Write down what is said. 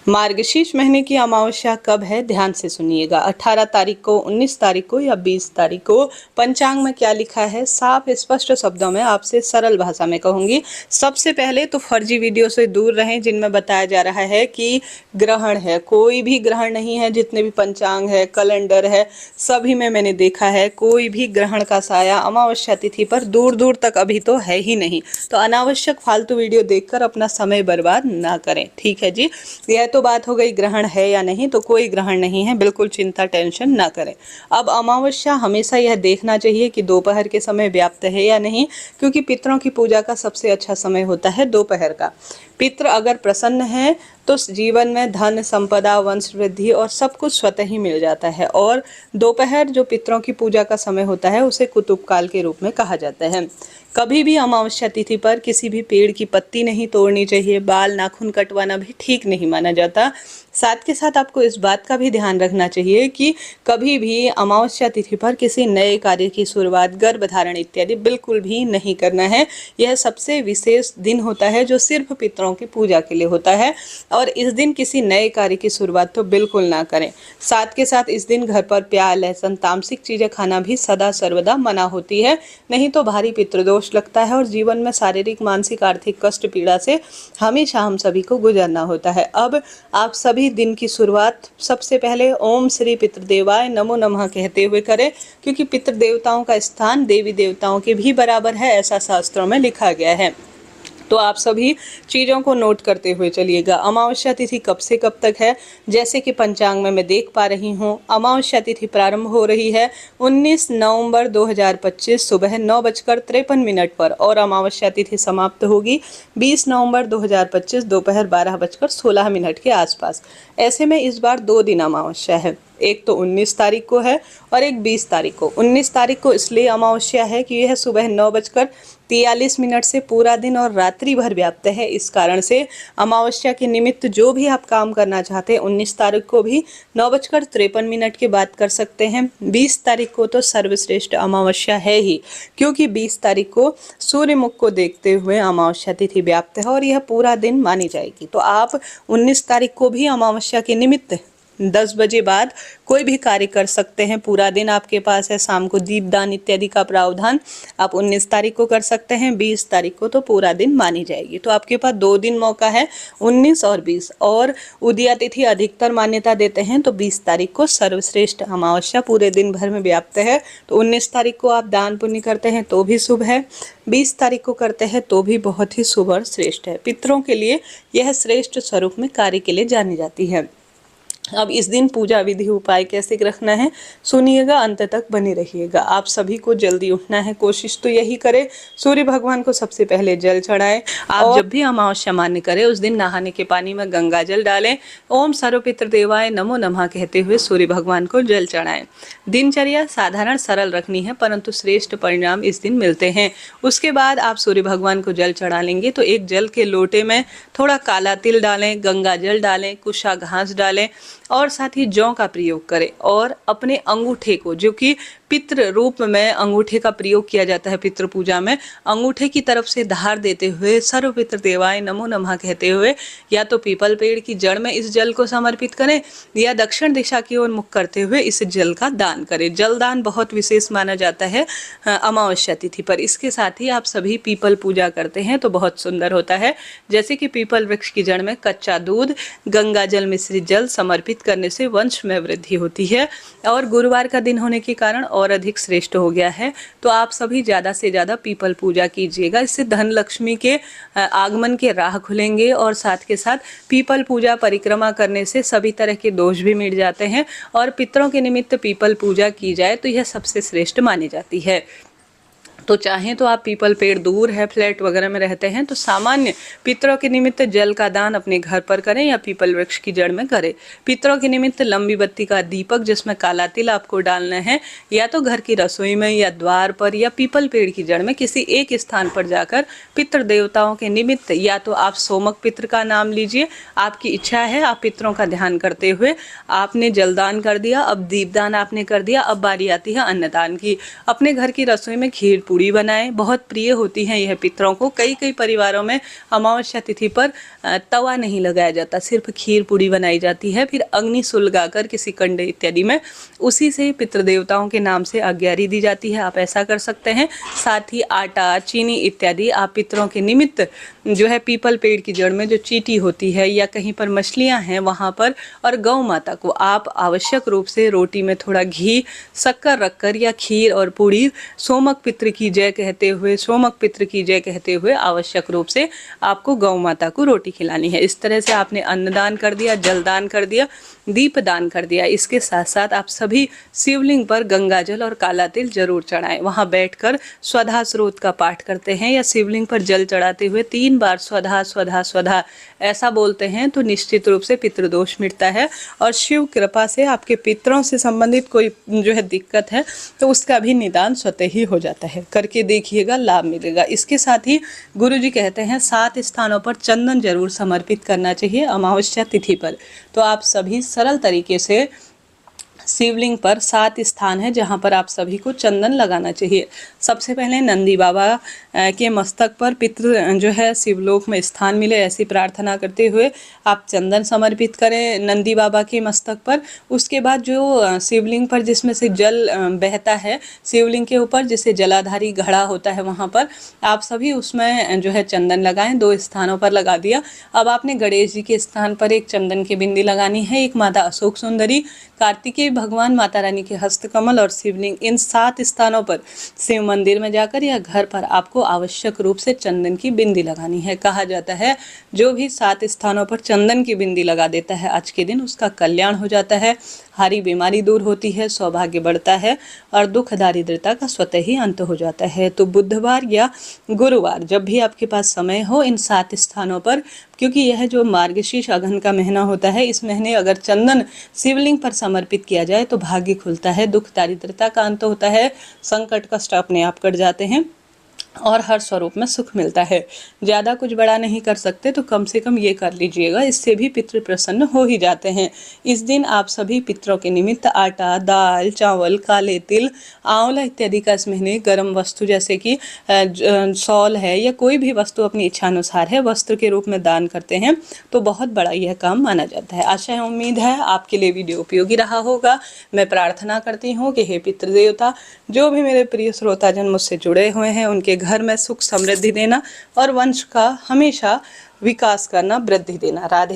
मार्गशीर्ष महीने की अमावस्या कब है, ध्यान से सुनिएगा। 18 तारीख को, 19 तारीख को या 20 तारीख को। पंचांग में क्या लिखा है, साफ स्पष्ट शब्दों में आपसे सरल भाषा में कहूंगी। सबसे पहले तो फर्जी वीडियो से दूर रहें जिनमें बताया जा रहा है कि ग्रहण है। कोई भी ग्रहण नहीं है। जितने भी पंचांग है, कैलेंडर है, सभी में मैंने देखा है कोई भी ग्रहण का साया अमावस्या तिथि पर दूर दूर तक अभी तो है ही नहीं। तो अनावश्यक फालतू वीडियो देखकर अपना समय बर्बाद ना करें, ठीक है जी। यह तो बात हो गई ग्रहण है या नहीं। तो कोई ग्रहण नहीं है, बिल्कुल चिंता टेंशन ना करें। अब अमावस्या हमेशा यह देखना चाहिए कि दोपहर के समय व्याप्त है या नहीं, क्योंकि पितरों की पूजा का सबसे अच्छा समय होता है दोपहर का। पितृ अगर प्रसन्न है तो जीवन में धन संपदा वंश वृद्धि और सब कुछ स्वतः ही मिल जाता है। और दोपहर जो पितरों की पूजा का समय होता है उसे कुतुब काल के रूप में कहा जाता है। कभी भी अमावस्या तिथि पर किसी भी पेड़ की पत्ती नहीं तोड़नी चाहिए। बाल नाखून कटवाना भी ठीक नहीं माना जाता। साथ के साथ आपको इस बात का भी ध्यान रखना चाहिए कि कभी भी अमावस्या तिथि पर किसी नए कार्य की शुरुआत, गर्भधारण इत्यादि बिल्कुल भी नहीं करना है। यह सबसे विशेष दिन होता है जो सिर्फ पितरों की पूजा के लिए होता है। और इस दिन किसी नए कार्य की शुरुआत तो बिल्कुल ना करें। साथ के साथ इस दिन घर पर प्याज लहसुन तामसिक चीजें खाना भी सदा सर्वदा मना होती है, नहीं तो भारी पितृदोष लगता है और जीवन में शारीरिक मानसिक आर्थिक कष्ट पीड़ा से हमेशा हम सभी को गुजरना होता है। अब आप सभी दिन की शुरुआत सबसे पहले ओम श्री पितृदेवाय नमो नमः कहते हुए करें, क्योंकि पितृ देवताओं का स्थान देवी देवताओं के भी बराबर है, ऐसा शास्त्रों में लिखा गया है। तो आप सभी चीज़ों को नोट करते हुए चलिएगा। अमावस्या तिथि कब से कब तक है, जैसे कि पंचांग में मैं देख पा रही हूँ। अमावस्या तिथि प्रारंभ हो रही है 19 नवंबर 2025 सुबह 9:53 पर और अमावस्या तिथि समाप्त होगी 20 नवंबर 2025 दोपहर 12:16 के आसपास। ऐसे में इस बार 2 दिन अमावस्या है। एक तो 19 तारीख को है और एक 20 तारीख को। 19 तारीख को इसलिए अमावस्या है कि यह सुबह 9:43 से पूरा दिन और रात्रि भर व्याप्त है। इस कारण से अमावस्या के निमित्त जो भी आप काम करना चाहते हैं 19 तारीख को भी 9:53 के बाद कर सकते हैं। 20 तारीख को तो सर्वश्रेष्ठ अमावस्या है ही, क्योंकि 20 तारीख को सूर्य मुख को देखते हुए अमावस्या तिथि व्याप्त है और यह पूरा दिन मानी जाएगी। तो आप 19 तारीख को भी अमावस्या के निमित्त 10 बजे बाद कोई भी कार्य कर सकते हैं। पूरा दिन आपके पास है। शाम को दीपदान इत्यादि का प्रावधान आप 19 तारीख को कर सकते हैं। 20 तारीख को तो पूरा दिन मानी जाएगी। तो आपके पास 2 दिन मौका है, 19 और 20। और उदया तिथि अधिकतर मान्यता देते हैं तो 20 तारीख को सर्वश्रेष्ठ अमावस्या पूरे दिन भर में व्याप्त है। तो 19 तारीख को आप दान पुण्य करते हैं तो भी शुभ है, 20 तारीख को करते हैं तो भी बहुत ही शुभ और श्रेष्ठ है। पितरों के लिए यह श्रेष्ठ स्वरूप में कार्य के लिए जानी जाती है। अब इस दिन पूजा विधि उपाय कैसे रखना है सुनिएगा, अंत तक बने रहिएगा। आप सभी को जल्दी उठना है, कोशिश तो यही करें सूर्य भगवान को सबसे पहले जल चढ़ाएं। आप जब भी अमावस्या मान्य करें उस दिन नहाने के पानी में गंगा जल डालें। ओम सर्व पितृदेवाय नमो नमः कहते हुए सूर्य भगवान को जल चढ़ाएं। दिनचर्या साधारण सरल रखनी है, परंतु श्रेष्ठ परिणाम इस दिन मिलते हैं। उसके बाद आप सूर्य भगवान को जल चढ़ा लेंगे तो एक जल के लोटे में थोड़ा काला तिल डालें, गंगा जल डालें, कुशा घास डालें और साथ ही जौ का प्रयोग करें। और अपने अंगूठे को, जो कि पितृ रूप में अंगूठे का प्रयोग किया जाता है पितृ पूजा में, अंगूठे की तरफ से धार देते हुए सर्व पितृदेवाय नमो नमः कहते हुए या तो पीपल पेड़ की जड़ में इस जल को समर्पित करें या दक्षिण दिशा की ओर मुख करते हुए इस जल का दान करें। जल दान बहुत विशेष माना जाता है अमावस्या तिथि पर। इसके साथ ही आप सभी पीपल पूजा करते हैं तो बहुत सुंदर होता है। जैसे कि पीपल वृक्ष की जड़ में कच्चा दूध, गंगा जल मिश्रित जल समर्पित करने से वंश में वृद्धि होती है और गुरुवार का दिन होने के कारण और अधिक श्रेष्ठ हो गया है। तो आप सभी ज़्यादा से ज़्यादा पीपल पूजा कीजिएगा। इससे धन लक्ष्मी के आगमन के राह खुलेंगे और साथ के साथ पीपल पूजा परिक्रमा करने से सभी तरह के दोष भी मिट जाते हैं और पितरों के निमित्त पीपल पूजा की जाए तो यह सबसे श्रेष्ठ मानी जाती है। तो चाहें तो आप पीपल पेड़ दूर है, फ्लैट वगैरह में रहते हैं तो सामान्य पितरों के निमित्त जल का दान अपने घर पर करें या पीपल वृक्ष की जड़ में करें। पितरों के निमित्त लंबी बत्ती का दीपक जिसमें काला तिल आपको डालना है, या तो घर की रसोई में या द्वार पर या पीपल पेड़ की जड़ में किसी एक स्थान पर जाकर पितृ देवताओं के निमित्त या तो आप सोमक पितृ का नाम लीजिए, आपकी इच्छा है। आप पितरों का ध्यान करते हुए आपने जलदान कर दिया, अब दीपदान आपने कर दिया, अब बारी आती है अन्नदान की। अपने घर की रसोई में खीर पूड़ी बनाएं, बहुत प्रिय होती हैं यह पितरों को। कई कई परिवारों में अमावस्या तिथि पर तवा नहीं लगाया जाता, सिर्फ खीर पूड़ी बनाई जाती है, फिर अग्नि सुलगाकर किसी कंडे इत्यादि में उसी से पितृदेवताओं के नाम से आज्ञारी दी जाती है। आप ऐसा कर सकते हैं। साथ ही आटा, चीनी इत्यादि आप पितरों के निमित्त जो है पीपल पेड़ की जड़ में जो चींटी होती है या कहीं पर मछलियां हैं वहां पर, और गौ माता को आप आवश्यक रूप से रोटी में थोड़ा घी, शक्कर रखकर या खीर और पूड़ी सोमक पितृ की जय कहते हुए, सोमक पितृ की जय कहते हुए आवश्यक रूप से आपको गौ माता को रोटी खिलानी है। इस तरह से आपने अन्नदान कर दिया, जलदान कर दिया, दीप दान कर दिया। इसके साथ साथ आप सभी शिवलिंग पर गंगा जल और काला तिल जरूर चढ़ाएं। वहां बैठकर स्वधा स्रोत का पाठ करते हैं या शिवलिंग पर जल चढ़ाते हुए 3 बार स्वधा स्वधा स्वधा ऐसा बोलते हैं तो निश्चित रूप से पितृदोष मिटता है और शिव कृपा से आपके पितरों से संबंधित कोई जो है दिक्कत है तो उसका भी निदान स्वतः ही हो जाता है। करके देखिएगा, लाभ मिलेगा। इसके साथ ही गुरुजी कहते हैं 7 स्थानों पर चंदन जरूर समर्पित करना चाहिए अमावस्या तिथि पर। तो आप सभी सरल तरीके से शिवलिंग पर 7 स्थान है जहां पर आप सभी को चंदन लगाना चाहिए। सबसे पहले नंदी बाबा के मस्तक पर पितृ जो है शिवलोक में स्थान मिले ऐसी प्रार्थना करते हुए आप चंदन समर्पित करें नंदी बाबा के मस्तक पर। उसके बाद जो शिवलिंग पर जिसमें से जल बहता है शिवलिंग के ऊपर, जिसे जलाधारी घड़ा होता है, वहां पर आप सभी उसमें जो है चंदन लगाएं। 2 स्थानों पर लगा दिया। अब आपने गणेश जी के स्थान पर एक चंदन की बिंदी लगानी है, एक माता अशोक सुंदरी, कार्तिकेय भगवान, माता रानी के हस्तकमल और शिवलिंग, इन 7 स्थानों पर शिव मंदिर में जाकर या घर पर आपको आवश्यक रूप से चंदन की बिंदी लगानी है। कहा जाता है जो भी 7 स्थानों पर चंदन की बिंदी लगा देता है आज के दिन उसका कल्याण हो जाता है, हारी बीमारी दूर होती है, सौभाग्य बढ़ता है और दुख दारिद्रता का स्वतः ही अंत हो जाता है। तो बुधवार या गुरुवार जब भी आपके पास समय हो इन 7 स्थानों पर, क्योंकि यह जो मार्गशीर्ष अघन का महीना होता है इस महीने अगर चंदन शिवलिंग पर समर्पित किया जाए तो भाग्य खुलता है, दुख दारिद्रता का अंत होता है, संकट कष्ट अपने आप कट जाते हैं और हर स्वरूप में सुख मिलता है। ज़्यादा कुछ बड़ा नहीं कर सकते तो कम से कम ये कर लीजिएगा, इससे भी पितृ प्रसन्न हो ही जाते हैं। इस दिन आप सभी पितरों के निमित्त आटा, दाल, चावल, काले तिल, आंवला इत्यादि का इस महीने गर्म वस्तु जैसे कि शॉल है या कोई भी वस्तु अपनी इच्छानुसार है वस्त्र के रूप में दान करते हैं तो बहुत बड़ा यह काम माना जाता है। आशा है, उम्मीद है आपके लिए वीडियो उपयोगी रहा होगा। मैं प्रार्थना करती हूँ कि हे पितृदेवता, जो भी मेरे प्रिय श्रोताजन मुझसे जुड़े हुए हैं उनके घर में सुख समृद्धि देना और वंश का हमेशा विकास करना, वृद्धि देना। राधे।